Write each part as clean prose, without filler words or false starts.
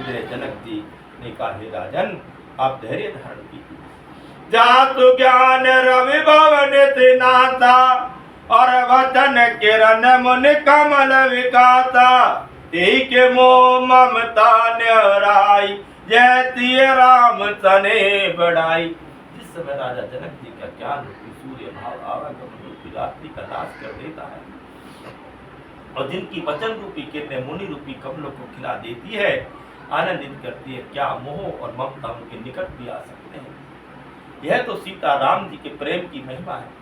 विदुर जनक जी ने कहा, हे राजन, आप धैर्य धारण कीजिए। जातु ज्ञान रवि भवन से नाता, और वचन किरण मुनि कमल विकाता। एक मोह ममता न्याराई, जैती राम सने बढ़ाई। जिस समय राजा जनक जी का ज्ञान रूपी सूर्य भाव आवागमन रूपी रात्रि का नाश कर देता है, और जिनकी वचन रूपी किरणें मुनि रूपी कमलों को खिला देती है, आनंदित करती है, क्या मोह और ममता उनके निकट भी आ सकते हैं। यह तो सीता राम जी के प्रेम की महिमा है।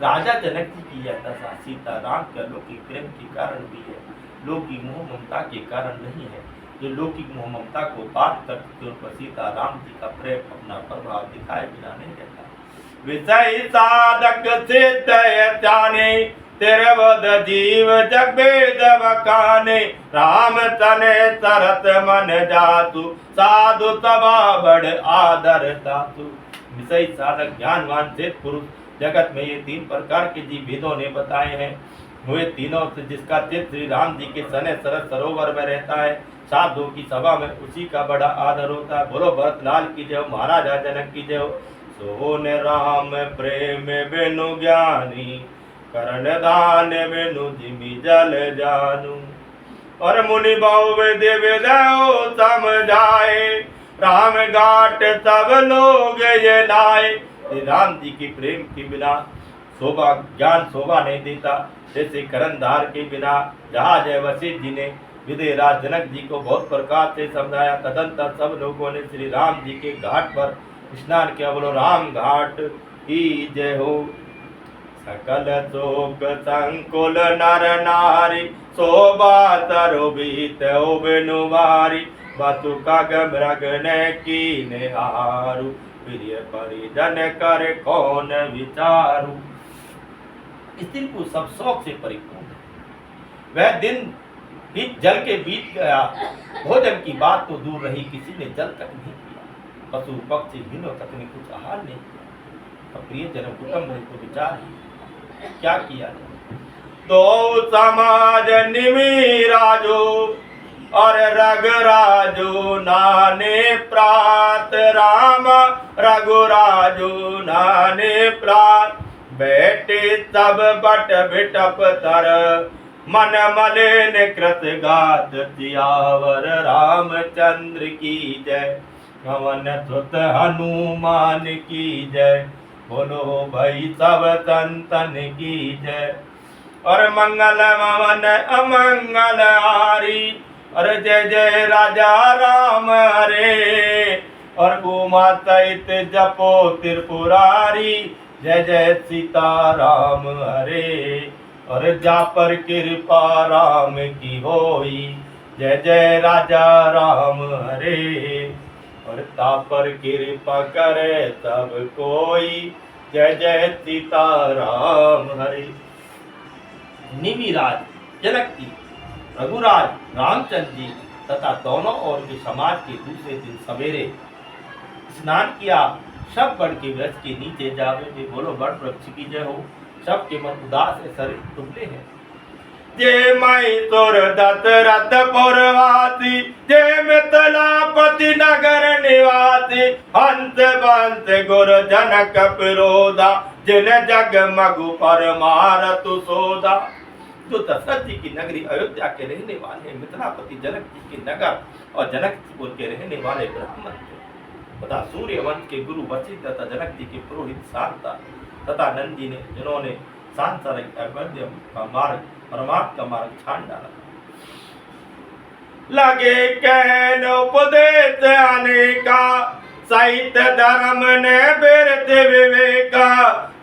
राजा जनक जी की यह दशा सीता राम के अलौकिक प्रेम के कारण भी है, लौकिक मोह ममता के कारण नहीं है। जो लौकिक मोह ममता को पार करके उन पर सीता राम जी का प्रेम अपना प्रभाव दिखाए बिना नहीं रहता। विषय साधक सिद्ध जाने, तेरे वद जीव जग वेद बखाने। राम तने सरत मन जातु, साधु सभा बड़ आदर तातु। विषय साधक ज्ञानवान सिद्ध पुरुष, जगत में ये 3 प्रकार के जीव वेदों ने बताए हैं। हुए तीनों से जिसका चित्त श्री राम जी के सने सरस सरोवर में रहता है, साधुओं की सभा में उसी का बड़ा आदर होता है। बोलो भरत लाल की जय, महाराजा जनक की जय। सोन राम प्रेम बिनु ज्ञानी, करण दान बिनु जिमि जल जानू। और मुनि बहु देव समझाए, राम घाट सब लोग ये लाए। राम जी के प्रेम के बिना शोभा ज्ञान शोभा नहीं देता। जैसे करनधार के बिना जहाज वशिष्ठ जी ने विदेहराज जनक जी को बहुत प्रकार से समझाया, तदंतर सब लोगों ने श्री राम जी के घाट पर स्नान किया। बोलो राम घाट की जय हो। सकल शोक संकुल नर नारी, शोभा तरुबीत बिनुवारी। बतु कग मृग ने की निहारू, प्रिय परिजन कर कौन विचारू। इस दिन को सब शौक से परिपूर्ण है। वह दिन बीच जल के बीत गया, भोजन की बात तो दूर रही, किसी ने जल तक नहीं किया। पशु पक्षी हीनों तक ने कुछ आहार नहीं किया। प्रिय जन कुटुंब ने तो विचार क्या किया। तो समाज निमिराजो, और रघुराजो नाने प्रात। राम रघुराजो नाने प्रात। बैठे तब बट बिटप तर, मन मलिन कृत गात। सियावर रामचंद्र की जय, पवन सुत हनुमान की जय। बोलो भाई सब संतन की जय। और मंगल मवन अमंगल हारी, और जय जय राजा राम हरे। और उमा सहित जपो त्रिपुरारी, जय जय सीता राम हरे। और जा पर कृपा राम की होई, जय जय राजा राम हरे। और ता पर कृपा करे सब कोई, जय जय सीता राम हरे। निमिराज जनक जी, रघुराज रामचंद्र जी तथा दोनों और के समाज के दूसरे दिन सवेरे स्नान किया। सब बड़ के वृक्ष के नीचे जावे वे। बोलो बड़ वृक्ष की जय हो। सबके मन उदास है, शरीर दुबले हैं। जय मई तुर दशरथ पुरवासी, जय मिथिलापति नगर निवासी। हंस बंस गुर जनक पिरोधा, जिन जग मगु पर मारतु सोधा। जो दशरथ जी की नगरी अयोध्या के रहने वाले मिथिलापति जनक जी के नगर और जनकपुर के रहने वाले ब्राह्मण थे, तथा सूर्य वंश के गुरु वशिष्ठ तथा जनक जी के पुरोहित शांता तथा नंदी ने, जिन्होंने सांसारिक अवैध का मार्ग परमार्थ का मार्ग छान डाला। लगे कहन उपदेश अनेका, साहित्य धर्म ने बिरथ विवेका।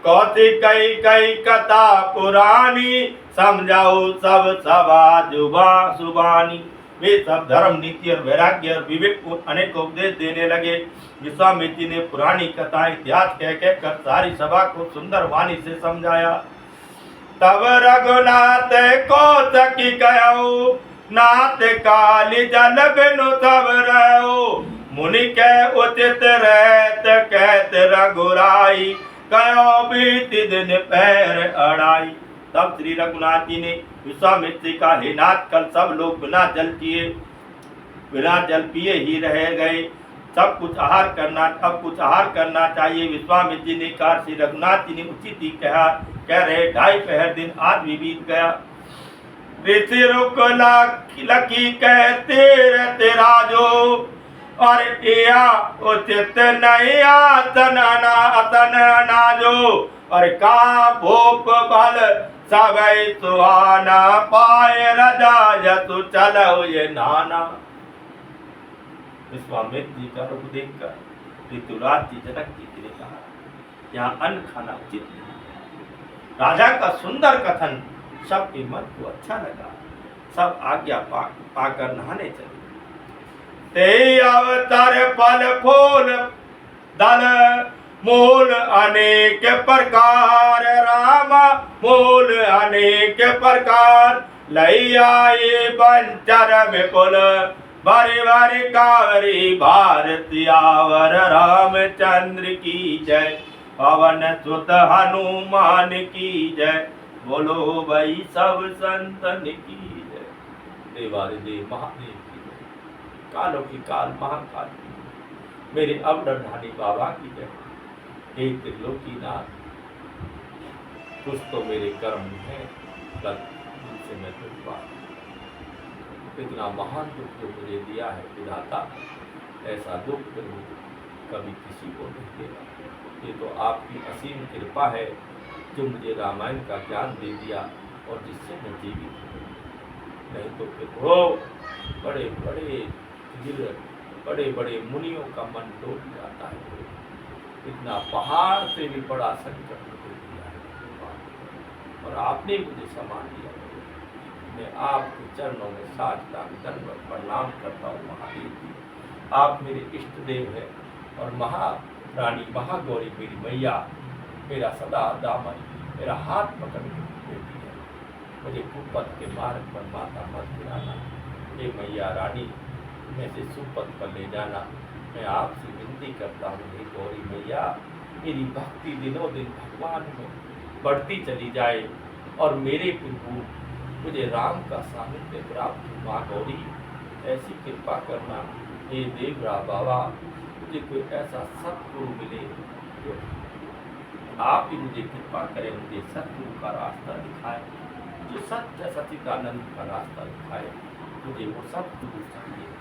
कौति कई कई कथा पुरानी, समझाओ सब सभा जुबा सुबानी। वे सब धर्म नीति और वैराग्य और विवेक को अनेक उपदेश देने लगे। विश्वामित्र ने पुरानी कथा इतिहास कह कह कर सारी सभा को सुंदर वाणी से समझाया। तब रघुनाथ को सखी कहो, नाथ काली जल बिनु सब रहो। मुनि के उचित रहत कहत रघुराई, कहो बीती दिन पैर अड़ाई। तब श्री रघुनाथ जी ने विश्वामित्र का, हे नाथ, कल सब लोग बिना जल किए बिना जल पिए ही रह गए। सब कुछ आहार करना, अब कुछ आहार करना चाहिए। विश्वामित्र जी ने कहा, श्री रघुनाथ जी ने उचित ही कहा, कह रहे 2.5 पहर दिन आज भी बीत गया। ऋषि रुक लकी कहते रहते राजो, और या उचित नहीं आतन अनाजो, और का भूप बल सब सुहाना, पाए रजा यतु चलो ये नाना। विश्वामित्र जी का रूप देखकर ऋतुराज जी जनक जी ने कहा, यहाँ अन्न खाना उचित नहीं। राजा का सुंदर कथन सबके मन को अच्छा लगा। सब आज्ञा पाकर नहाने चले। ते अवतार फल फूल दल मूल अनेक प्रकार, रामा मूल अनेक प्रकार, लई आए बंचर विपुल, बारी बारी कावरी भारती आवर, रामचंद्र की जय, पवन सुत हनुमान की जय, बोलो भाई सब संतन की जय। देवादिदेव महादेव की जय, कालों की काल महाकाल की जय, मेरे अवडरधानी बाबा की जय। हे त्रिलोकीनाथ, कुछ तो मेरे कर्म है, जिनसे मैं दुख पा, इतना महान दुख जो मुझे दिया है विधाता, ऐसा दुख कभी किसी को नहीं देगा। ये तो आपकी असीम कृपा है जो मुझे रामायण का ज्ञान दे दिया और जिससे मैं जीवित हूँ। नहीं तो फिर वो बड़े बड़े मुनियों का मन टूट जाता है। इतना पहाड़ से भी बड़ा संकट मुझे दिया है और आपने मुझे संभाल लिया। मैं आपके चरणों में साजदा दंडवत प्रणाम करता हूँ महादेव जी। आप मेरे इष्ट देव हैं और महारानी महागौरी मेरी मैया मेरा सदा दामन, मेरा हाथ पकड़ के देती है। मुझे कुपथ के मार्ग पर माता मत गिराना। ये मैया रानी मैं से सुपथ पर ले जाना। मैं आपसे विनती करता हूँ, हे गौरी मैया, मेरी भक्ति दिनों दिन भगवान में बढ़ती चली जाए और मेरे प्रभु मुझे राम का सानिध्य प्राप्त हो। माँ गौरी ऐसी कृपा करना। हे देवरा बाबा, मुझे कोई ऐसा सतगुरु मिले जो आप ही मुझे कृपा करें, मुझे सतगुरु का रास्ता दिखाए, जो सत्य सचिदानंद का रास्ता दिखाए। मुझे वो सतगुरु चाहिए।